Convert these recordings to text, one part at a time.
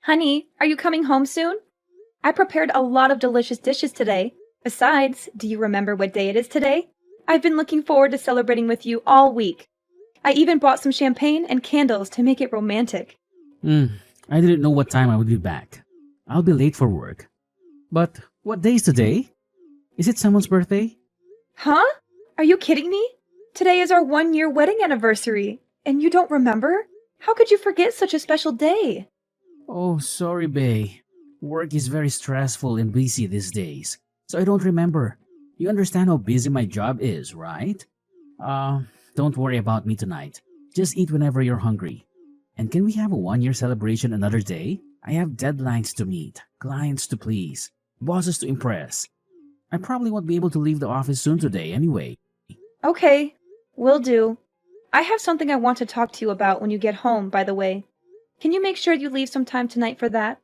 Honey, are you coming home soon? I prepared a lot of delicious dishes today. Besides, do you remember what day it is today? I've been looking forward to celebrating with you all week. I even bought some champagne and candles to make it romantic. Hmm, I didn't know what time I would be back. I'll be late for work. But what day is today? Is it someone's birthday? Huh? Are you kidding me? Today is our 1 year wedding anniversary, and you don't remember? How could you forget such a special day? Oh, sorry, Bay. Work is very stressful and busy these days, so I don't remember. You understand how busy my job is, right? Uh, don't worry about me tonight. Just eat whenever you're hungry. And can we have a 1 year celebration another day? I have deadlines to meet, clients to please, bosses to impress. I probably won't be able to leave the office soon today anyway. Okay, will do. I have something I want to talk to you about when you get home, by the way. Can you make sure you leave some time tonight for that?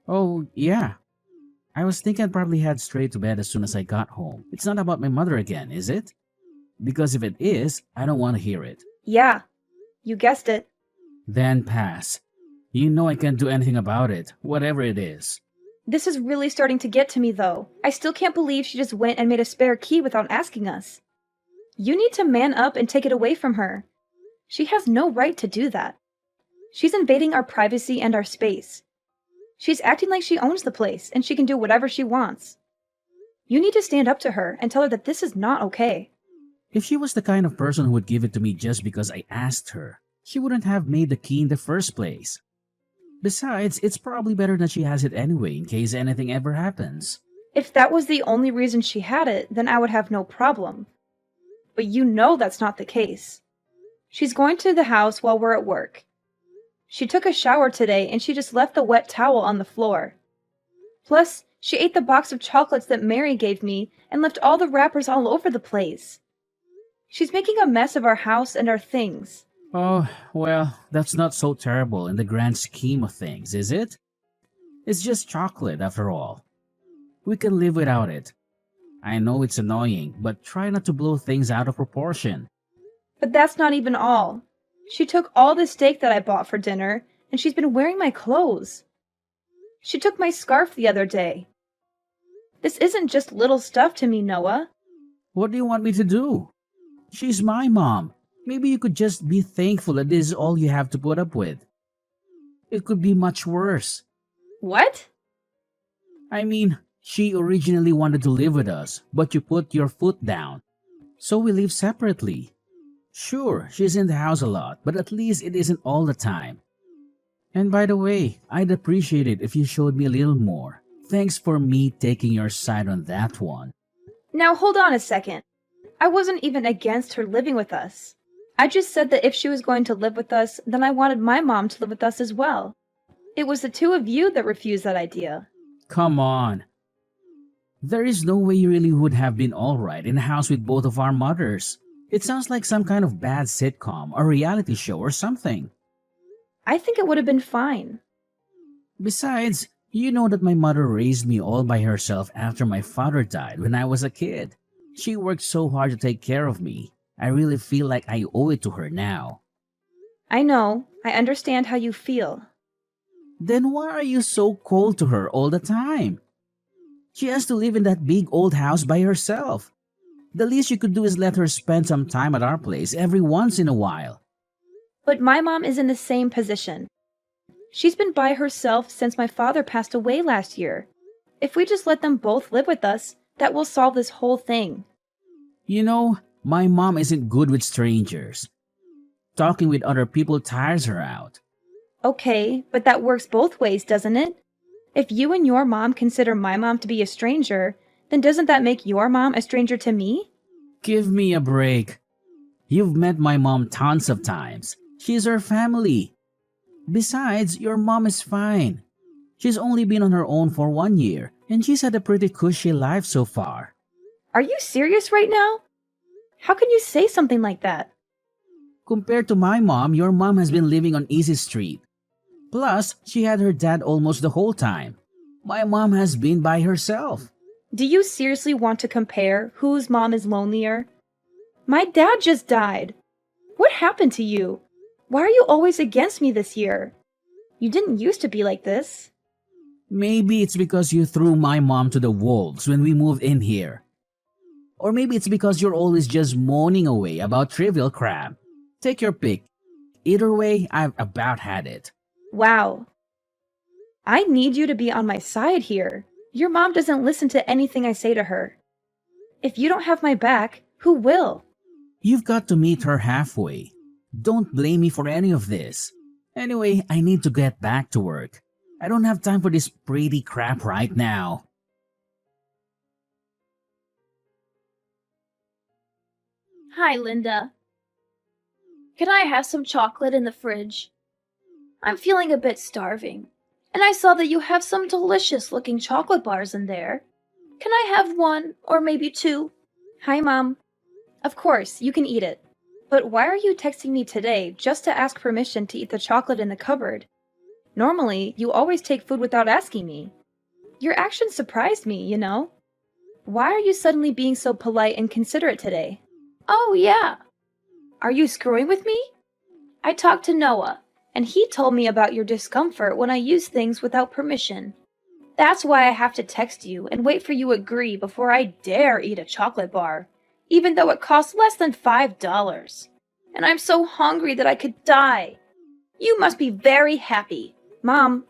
Oh, yeah. I was thinking I'd probably head straight to bed as soon as I got home. It's not about my mother again, is it? Because if it is, I don't want to hear it. Yeah, you guessed it. Then pass. You know I can't do anything about it, whatever it is. This is really starting to get to me, though. I still can't believe she just went and made a spare key without asking us. You need to man up and take it away from her. She has no right to do that. She's invading our privacy and our space. She's acting like she owns the place and she can do whatever she wants. You need to stand up to her and tell her that this is not okay. If she was the kind of person who would give it to me just because I asked her, she wouldn't have made the key in the first place. Besides, it's probably better that she has it anyway in case anything ever happens. If that was the only reason she had it, then I would have no problem. But you know that's not the case. She's going to the house while we're at work. She took a shower today and she just left the wet towel on the floor. Plus, she ate the box of chocolates that Mary gave me and left all the wrappers all over the place. She's making a mess of our house and our things. Oh, well, that's not so terrible in the grand scheme of things, is it? It's just chocolate after all. We can live without it. I know it's annoying, but try not to blow things out of proportion. But that's not even all. She took all the steak that I bought for dinner, and she's been wearing my clothes. She took my scarf the other day. This isn't just little stuff to me, Noah. What do you want me to do? She's my mom. Maybe you could just be thankful that this is all you have to put up with. It could be much worse. What? I mean, she originally wanted to live with us, but you put your foot down. So we live separately. Sure, she's in the house a lot, but at least it isn't all the time. And by the way, I'd appreciate it if you showed me a little more. Thanks for me taking your side on that one. Now hold on a second. I wasn't even against her living with us. I just said that if she was going to live with us, then I wanted my mom to live with us as well. It was the two of you that refused that idea. Come on. There is no way you really would have been alright in a house with both of our mothers. It sounds like some kind of bad sitcom or reality show or something. I think it would have been fine. Besides, you know that my mother raised me all by herself after my father died when I was a kid. She worked so hard to take care of me. I really feel like I owe it to her now. I know. I understand how you feel. Then why are you so cold to her all the time? She has to live in that big old house by herself. The least you could do is let her spend some time at our place every once in a while. But my mom is in the same position. She's been by herself since my father passed away last year. If we just let them both live with us, that will solve this whole thing. You know, my mom isn't good with strangers. Talking with other people tires her out. Okay, but that works both ways, doesn't it? If you and your mom consider my mom to be a stranger, then doesn't that make your mom a stranger to me? Give me a break. You've met my mom tons of times. She's her family. Besides, your mom is fine. She's only been on her own for 1 year, and she's had a pretty cushy life so far. Are you serious right now? How can you say something like that? Compared to my mom, your mom has been living on Easy Street. Plus, she had her dad almost the whole time. My mom has been by herself. Do you seriously want to compare whose mom is lonelier? My dad just died. What happened to you? Why are you always against me this year? You didn't used to be like this. Maybe it's because you threw my mom to the wolves when we moved in here. Or maybe it's because you're always just moaning away about trivial crap. Take your pick. Either way, I've about had it. Wow. I need you to be on my side here. Your mom doesn't listen to anything I say to her. If you don't have my back, who will? You've got to meet her halfway. Don't blame me for any of this. Anyway, I need to get back to work. I don't have time for this pretty crap right now. Hi, Linda. Can I have some chocolate in the fridge? I'm feeling a bit starving, and I saw that you have some delicious looking chocolate bars in there. Can I have one, or maybe two? Hi, Mom. Of course, you can eat it. But why are you texting me today just to ask permission to eat the chocolate in the cupboard? Normally, you always take food without asking me. Your actions surprised me, you know? Why are you suddenly being so polite and considerate today? Oh, yeah. Are you screwing with me? I talked to Noah, and he told me about your discomfort when I use things without permission. That's why I have to text you and wait for you to agree before I dare eat a chocolate bar, even though it costs less than $5. And I'm so hungry that I could die. You must be very happy. Mom,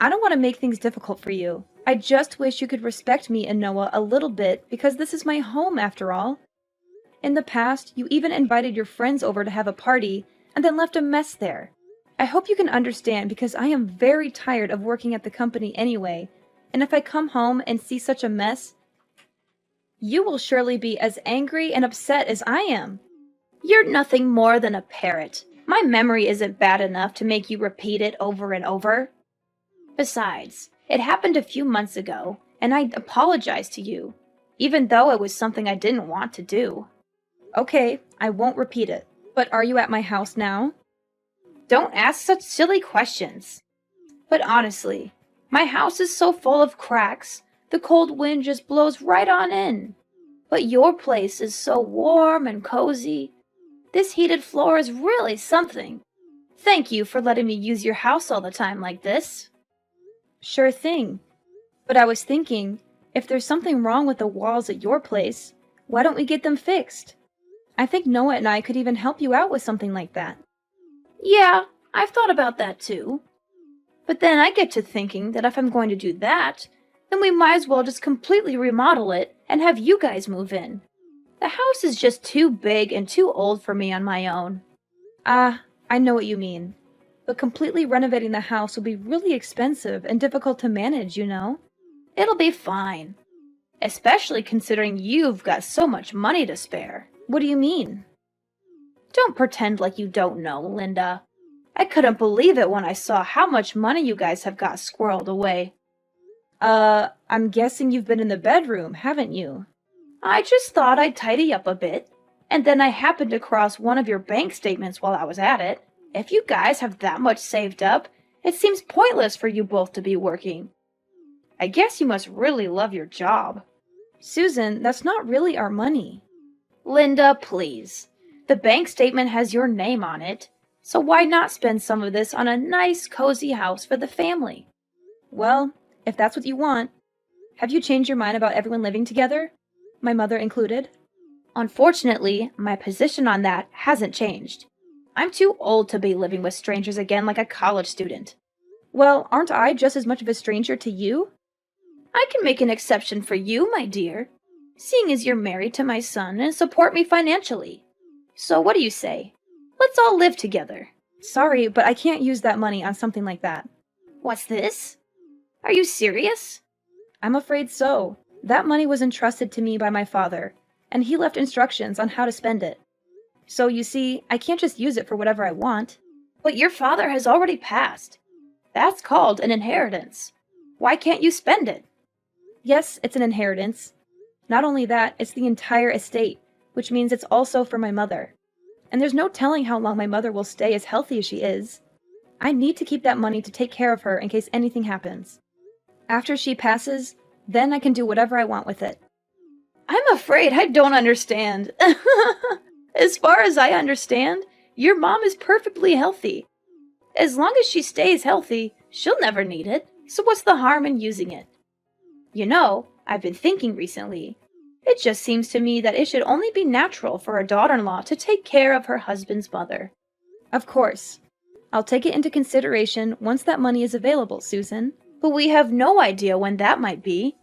I don't want to make things difficult for you. I just wish you could respect me and Noah a little bit because this is my home after all. In the past, you even invited your friends over to have a party and then left a mess there. I hope you can understand because I am very tired of working at the company anyway, and if I come home and see such a mess, you will surely be as angry and upset as I am. You're nothing more than a parrot. My memory isn't bad enough to make you repeat it over and over. Besides, it happened a few months ago, and I apologized to you, even though it was something I didn't want to do. Okay, I won't repeat it. But are you at my house now? Don't ask such silly questions. But honestly, my house is so full of cracks, the cold wind just blows right on in. But your place is so warm and cozy. This heated floor is really something. Thank you for letting me use your house all the time like this. Sure thing. But I was thinking, if there's something wrong with the walls at your place, why don't we get them fixed? I think Noah and I could even help you out with something like that. Yeah, I've thought about that too. But then I get to thinking that if I'm going to do that, then we might as well just completely remodel it and have you guys move in. The house is just too big and too old for me on my own. I know what you mean. But completely renovating the house will be really expensive and difficult to manage, you know? It'll be fine. Especially considering you've got so much money to spare. What do you mean? Don't pretend like you don't know, Linda. I couldn't believe it when I saw how much money you guys have got squirreled away. I'm guessing you've been in the bedroom, haven't you? I just thought I'd tidy up a bit, and then I happened to cross one of your bank statements while I was at it. If you guys have that much saved up, it seems pointless for you both to be working. I guess you must really love your job. Susan, that's not really our money. Linda, please. The bank statement has your name on it, so why not spend some of this on a nice, cozy house for the family? Well, if that's what you want. Have you changed your mind about everyone living together? My mother included? Unfortunately, my position on that hasn't changed. I'm too old to be living with strangers again like a college student. Well, aren't I just as much of a stranger to you? I can make an exception for you, my dear, seeing as you're married to my son and support me financially. So what do you say? Let's all live together. Sorry, but I can't use that money on something like that. What's this? Are you serious? I'm afraid so. That money was entrusted to me by my father, and he left instructions on how to spend it. So you see, I can't just use it for whatever I want. But your father has already passed. That's called an inheritance. Why can't you spend it? Yes, it's an inheritance. Not only that, it's the entire estate, which means it's also for my mother. And there's no telling how long my mother will stay as healthy as she is. I need to keep that money to take care of her in case anything happens. After she passes, then I can do whatever I want with it. I'm afraid I don't understand. As far as I understand, your mom is perfectly healthy. As long as she stays healthy, she'll never need it, so what's the harm in using it? You know, I've been thinking recently. It just seems to me that it should only be natural for a daughter-in-law to take care of her husband's mother. Of course. I'll take it into consideration once that money is available, Susan. But we have no idea when that might be.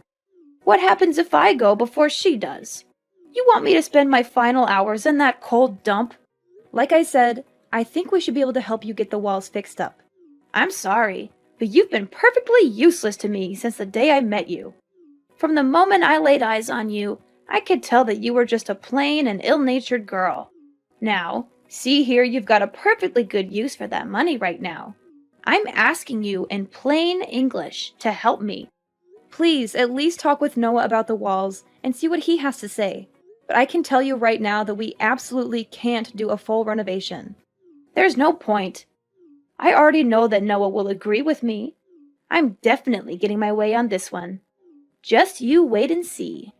What happens if I go before she does? You want me to spend my final hours in that cold dump? Like I said, I think we should be able to help you get the walls fixed up. I'm sorry, but you've been perfectly useless to me since the day I met you. From the moment I laid eyes on you, I could tell that you were just a plain and ill-natured girl. Now, see here, you've got a perfectly good use for that money right now. I'm asking you in plain English to help me. Please, at least talk with Noah about the walls and see what he has to say. But I can tell you right now that we absolutely can't do a full renovation. There's no point. I already know that Noah will agree with me. I'm definitely getting my way on this one. Just you wait and see.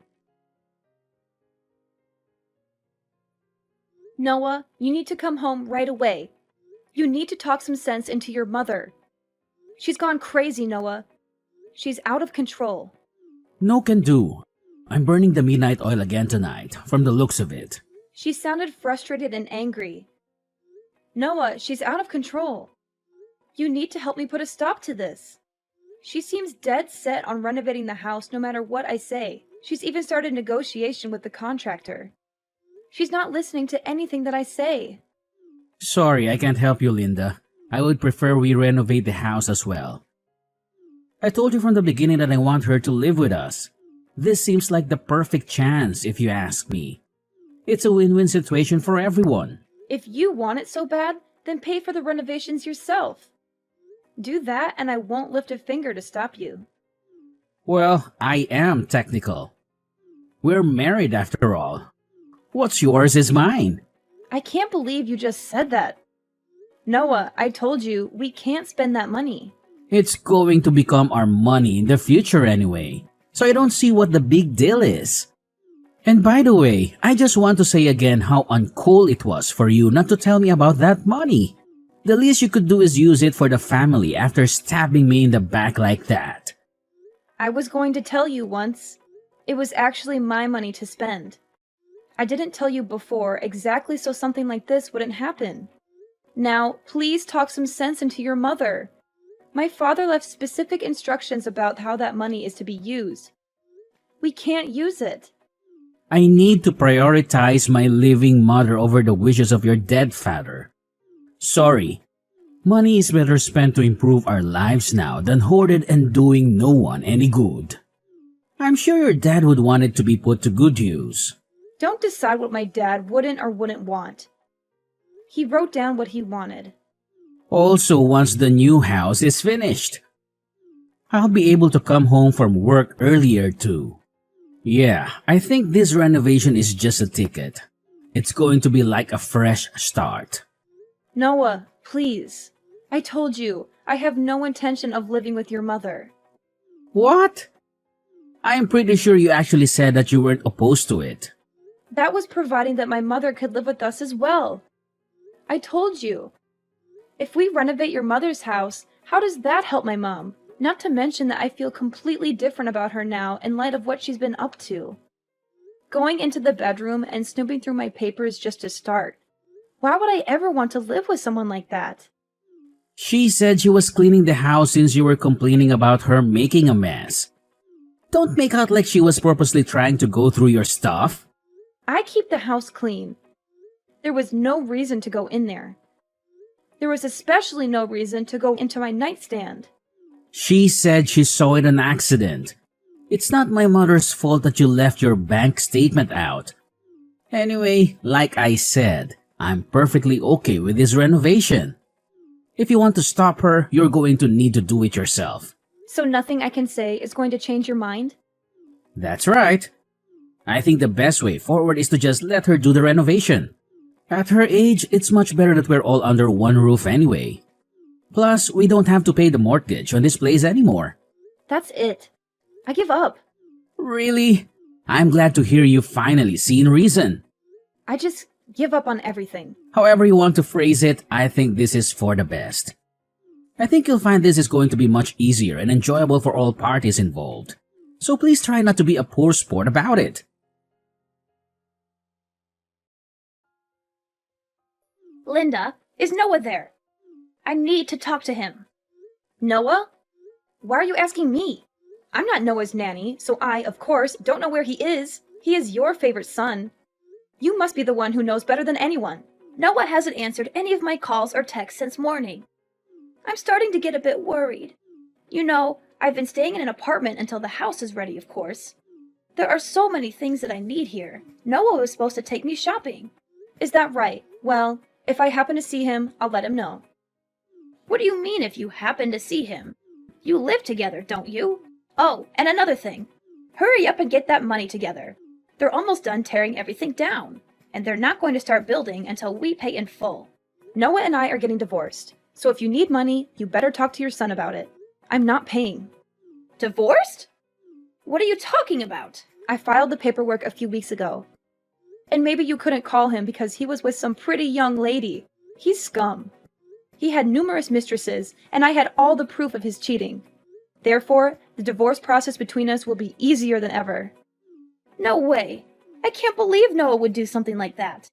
Noah, you need to come home right away. You need to talk some sense into your mother. She's gone crazy, Noah. She's out of control. No can do. I'm burning the midnight oil again tonight, from the looks of it. She sounded frustrated and angry. Noah, she's out of control. You need to help me put a stop to this. She seems dead set on renovating the house no matter what I say. She's even started negotiation with the contractor. She's not listening to anything that I say. Sorry, I can't help you, Linda. I would prefer we renovate the house as well. I told you from the beginning that I want her to live with us. This seems like the perfect chance, if you ask me. It's a win-win situation for everyone. If you want it so bad, then pay for the renovations yourself. Do that and I won't lift a finger to stop you. Well, I am technical. We're married after all. What's yours is mine. I can't believe you just said that. Noah, I told you, we can't spend that money. It's going to become our money in the future anyway, so I don't see what the big deal is. And by the way, I just want to say again how uncool it was for you not to tell me about that money. The least you could do is use it for the family after stabbing me in the back like that. I was going to tell you once. It was actually my money to spend. I didn't tell you before exactly so something like this wouldn't happen. Now, please talk some sense into your mother. My father left specific instructions about how that money is to be used. We can't use it. I need to prioritize my living mother over the wishes of your dead father. Sorry. Money is better spent to improve our lives now than hoarded and doing no one any good. I'm sure your dad would want it to be put to good use. Don't decide what my dad wouldn't or wouldn't want. He wrote down what he wanted. Also, once the new house is finished, I'll be able to come home from work earlier too. Yeah, I think this renovation is just a ticket. It's going to be like a fresh start. Noah, please. I told you, I have no intention of living with your mother. What? I am pretty sure you actually said that you weren't opposed to it. That was providing that my mother could live with us as well. I told you. If we renovate your mother's house, how does that help my mom? Not to mention that I feel completely different about her now in light of what she's been up to. Going into the bedroom and snooping through my papers just to start. Why would I ever want to live with someone like that? She said she was cleaning the house since you were complaining about her making a mess. Don't make out like she was purposely trying to go through your stuff. I keep the house clean. There was no reason to go in there. There was especially no reason to go into my nightstand. She said she saw it an accident. It's not my mother's fault that you left your bank statement out. Anyway, like I said, I'm perfectly okay with this renovation. If you want to stop her, you're going to need to do it yourself. So nothing I can say is going to change your mind? That's right. I think the best way forward is to just let her do the renovation. At her age, it's much better that we're all under one roof anyway. Plus, we don't have to pay the mortgage on this place anymore. That's it. I give up. Really? I'm glad to hear you finally seen reason. I just give up on everything. However you want to phrase it, I think this is for the best. I think you'll find this is going to be much easier and enjoyable for all parties involved. So please try not to be a poor sport about it. Linda, is Noah there? I need to talk to him. Noah? Why are you asking me? I'm not Noah's nanny, so I, of course, don't know where he is. He is your favorite son. You must be the one who knows better than anyone. Noah hasn't answered any of my calls or texts since morning. I'm starting to get a bit worried. You know, I've been staying in an apartment until the house is ready, of course. There are so many things that I need here. Noah was supposed to take me shopping. Is that right? Well, if I happen to see him, I'll let him know. What do you mean if you happen to see him? You live together, don't you? Oh, and another thing. Hurry up and get that money together. They're almost done tearing everything down, and they're not going to start building until we pay in full. Noah and I are getting divorced, so if you need money, you better talk to your son about it. I'm not paying. Divorced? What are you talking about? I filed the paperwork a few weeks ago. And maybe you couldn't call him because he was with some pretty young lady. He's scum. He had numerous mistresses, and I had all the proof of his cheating. Therefore, the divorce process between us will be easier than ever. No way. I can't believe Noah would do something like that.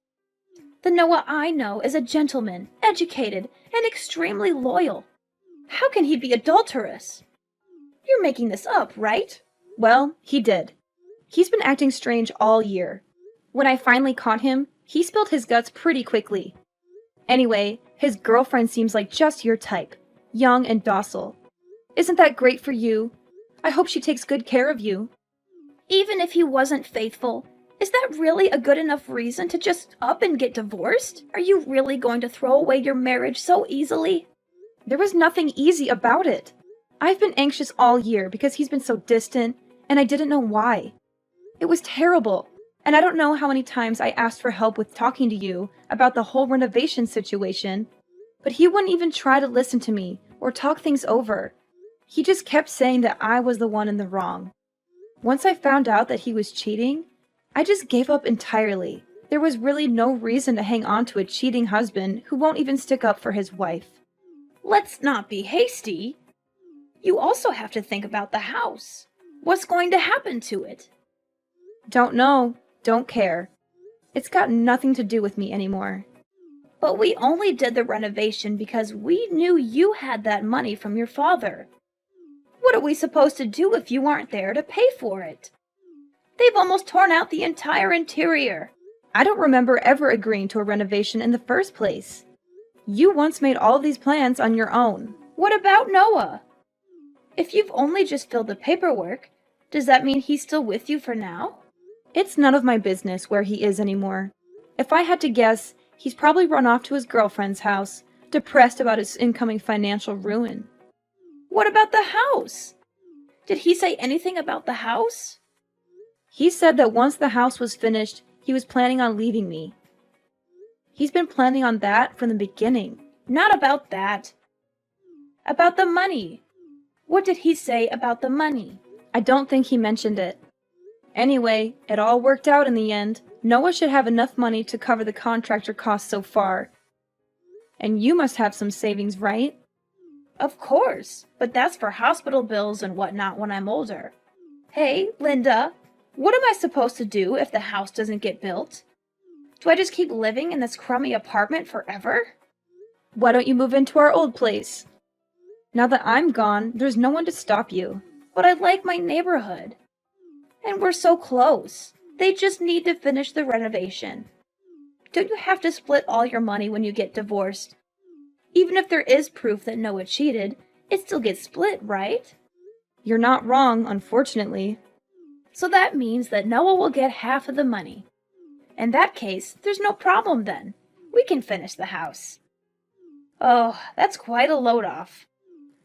The Noah I know is a gentleman, educated, and extremely loyal. How can he be adulterous? You're making this up, right? Well, he did. He's been acting strange all year. When I finally caught him, he spilled his guts pretty quickly. Anyway, his girlfriend seems like just your type, young and docile. Isn't that great for you? I hope she takes good care of you. Even if he wasn't faithful, is that really a good enough reason to just up and get divorced? Are you really going to throw away your marriage so easily? There was nothing easy about it. I've been anxious all year because he's been so distant, and I didn't know why. It was terrible, and I don't know how many times I asked for help with talking to you about the whole renovation situation, but he wouldn't even try to listen to me or talk things over. He just kept saying that I was the one in the wrong. Once I found out that he was cheating, I just gave up entirely. There was really no reason to hang on to a cheating husband who won't even stick up for his wife. Let's not be hasty. You also have to think about the house. What's going to happen to it? Don't know. Don't care. It's got nothing to do with me anymore. But we only did the renovation because we knew you had that money from your father. What are we supposed to do if you aren't there to pay for it? They've almost torn out the entire interior. I don't remember ever agreeing to a renovation in the first place. You once made all of these plans on your own. What about Noah? If you've only just filled the paperwork, does that mean he's still with you for now? It's none of my business where he is anymore. If I had to guess, he's probably run off to his girlfriend's house, depressed about his incoming financial ruin. What about the house? Did he say anything about the house? He said that once the house was finished, he was planning on leaving me. He's been planning on that from the beginning. Not about that. About the money. What did he say about the money? I don't think he mentioned it. Anyway, it all worked out in the end. Noah should have enough money to cover the contractor costs so far. And you must have some savings, right? Of course, but that's for hospital bills and whatnot when I'm older. Hey, Linda, what am I supposed to do if the house doesn't get built? Do I just keep living in this crummy apartment forever? Why don't you move into our old place? Now that I'm gone, there's no one to stop you. But I like my neighborhood. And we're so close. They just need to finish the renovation. Don't you have to split all your money when you get divorced? Even if there is proof that Noah cheated, it still gets split, right? You're not wrong, unfortunately. So that means that Noah will get half of the money. In that case, there's no problem then. We can finish the house. Oh, that's quite a load off.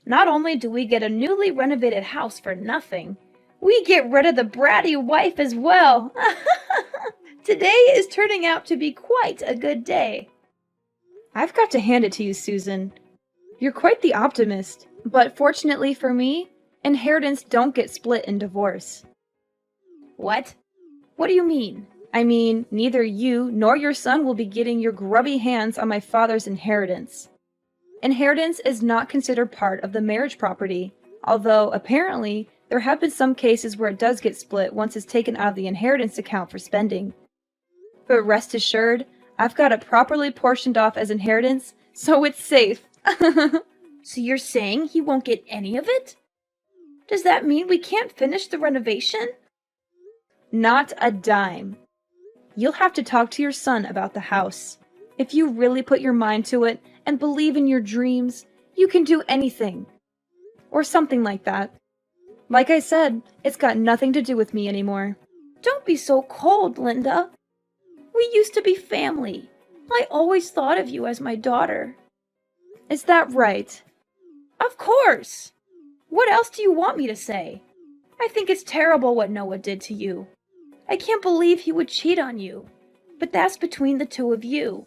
Not only do we get a newly renovated house for nothing, we get rid of the bratty wife as well. Today is turning out to be quite a good day. I've got to hand it to you, Susan. You're quite the optimist, but fortunately for me, inheritance don't get split in divorce. What? What do you mean? I mean, neither you nor your son will be getting your grubby hands on my father's inheritance. Inheritance is not considered part of the marriage property, although apparently there have been some cases where it does get split once it's taken out of the inheritance account for spending. But rest assured, I've got it properly portioned off as inheritance, so it's safe. So you're saying he won't get any of it? Does that mean we can't finish the renovation? Not a dime. You'll have to talk to your son about the house. If you really put your mind to it and believe in your dreams, you can do anything. Or something like that. Like I said, it's got nothing to do with me anymore. Don't be so cold, Linda. We used to be family. I always thought of you as my daughter. Is that right? Of course! What else do you want me to say? I think it's terrible what Noah did to you. I can't believe he would cheat on you. But that's between the two of you.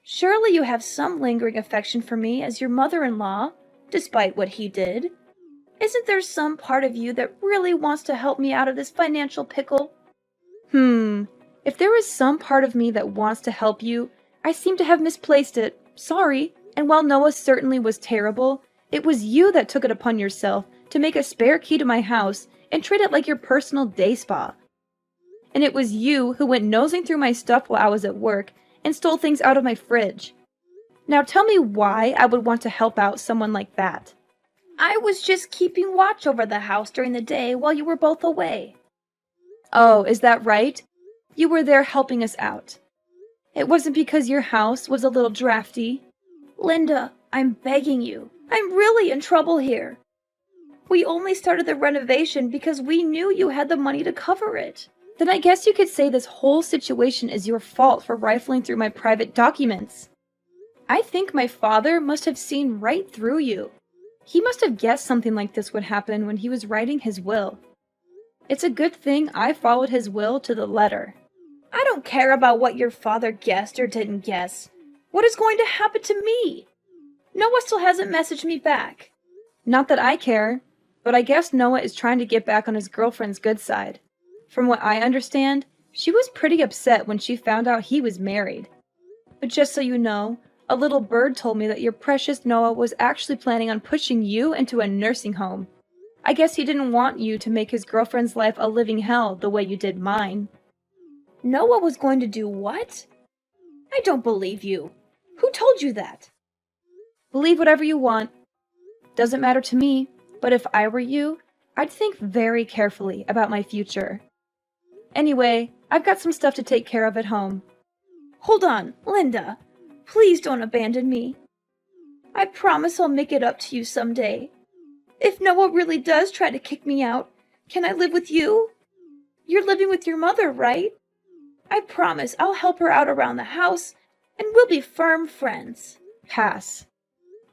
Surely you have some lingering affection for me as your mother-in-law, despite what he did. Isn't there some part of you that really wants to help me out of this financial pickle? If there is some part of me that wants to help you, I seem to have misplaced it. Sorry. And while Noah certainly was terrible, it was you that took it upon yourself to make a spare key to my house and treat it like your personal day spa. And it was you who went nosing through my stuff while I was at work and stole things out of my fridge. Now tell me why I would want to help out someone like that. I was just keeping watch over the house during the day while you were both away. Oh, is that right? You were there helping us out. It wasn't because your house was a little drafty. Linda, I'm begging you. I'm really in trouble here. We only started the renovation because we knew you had the money to cover it. Then I guess you could say this whole situation is your fault for rifling through my private documents. I think my father must have seen right through you. He must have guessed something like this would happen when he was writing his will. It's a good thing I followed his will to the letter. I don't care about what your father guessed or didn't guess. What is going to happen to me? Noah still hasn't messaged me back. Not that I care, but I guess Noah is trying to get back on his girlfriend's good side. From what I understand, she was pretty upset when she found out he was married. But just so you know, a little bird told me that your precious Noah was actually planning on pushing you into a nursing home. I guess he didn't want you to make his girlfriend's life a living hell the way you did mine. Noah was going to do what? I don't believe you. Who told you that? Believe whatever you want. Doesn't matter to me, but if I were you, I'd think very carefully about my future. Anyway, I've got some stuff to take care of at home. Hold on, Linda. Please don't abandon me. I promise I'll make it up to you someday. If Noah really does try to kick me out, can I live with you? You're living with your mother, right? I promise I'll help her out around the house, and we'll be firm friends. Pass.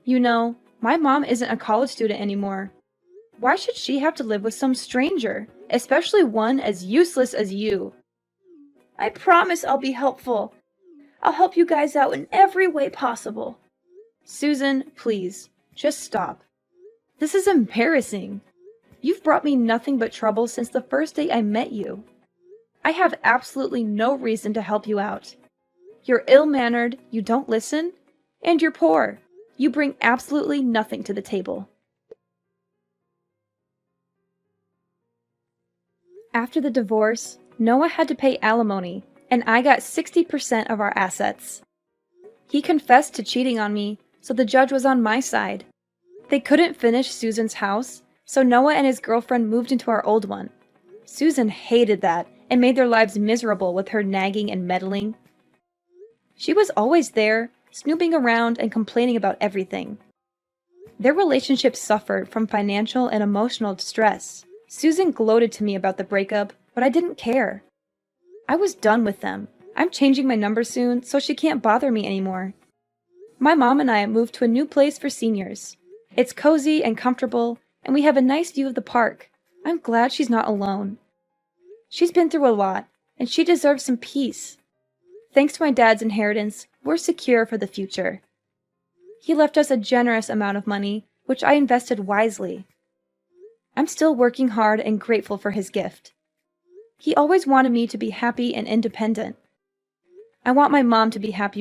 You know, my mom isn't a college student anymore. Why should she have to live with some stranger, especially one as useless as you? I promise I'll be helpful. I'll help you guys out in every way possible. Susan, please, just stop. This is embarrassing. You've brought me nothing but trouble since the first day I met you. I have absolutely no reason to help you out. You're ill-mannered, you don't listen, and you're poor. You bring absolutely nothing to the table. After the divorce, Noah had to pay alimony, and I got 60% of our assets. He confessed to cheating on me, so the judge was on my side. They couldn't finish Susan's house, so Noah and his girlfriend moved into our old one. Susan hated that and made their lives miserable with her nagging and meddling. She was always there, snooping around and complaining about everything. Their relationship suffered from financial and emotional distress. Susan gloated to me about the breakup, but I didn't care. I was done with them. I'm changing my number soon, so she can't bother me anymore. My mom and I moved to a new place for seniors. It's cozy and comfortable, and we have a nice view of the park. I'm glad she's not alone. She's been through a lot, and she deserves some peace. Thanks to my dad's inheritance, we're secure for the future. He left us a generous amount of money, which I invested wisely. I'm still working hard and grateful for his gift. He always wanted me to be happy and independent. I want my mom to be happy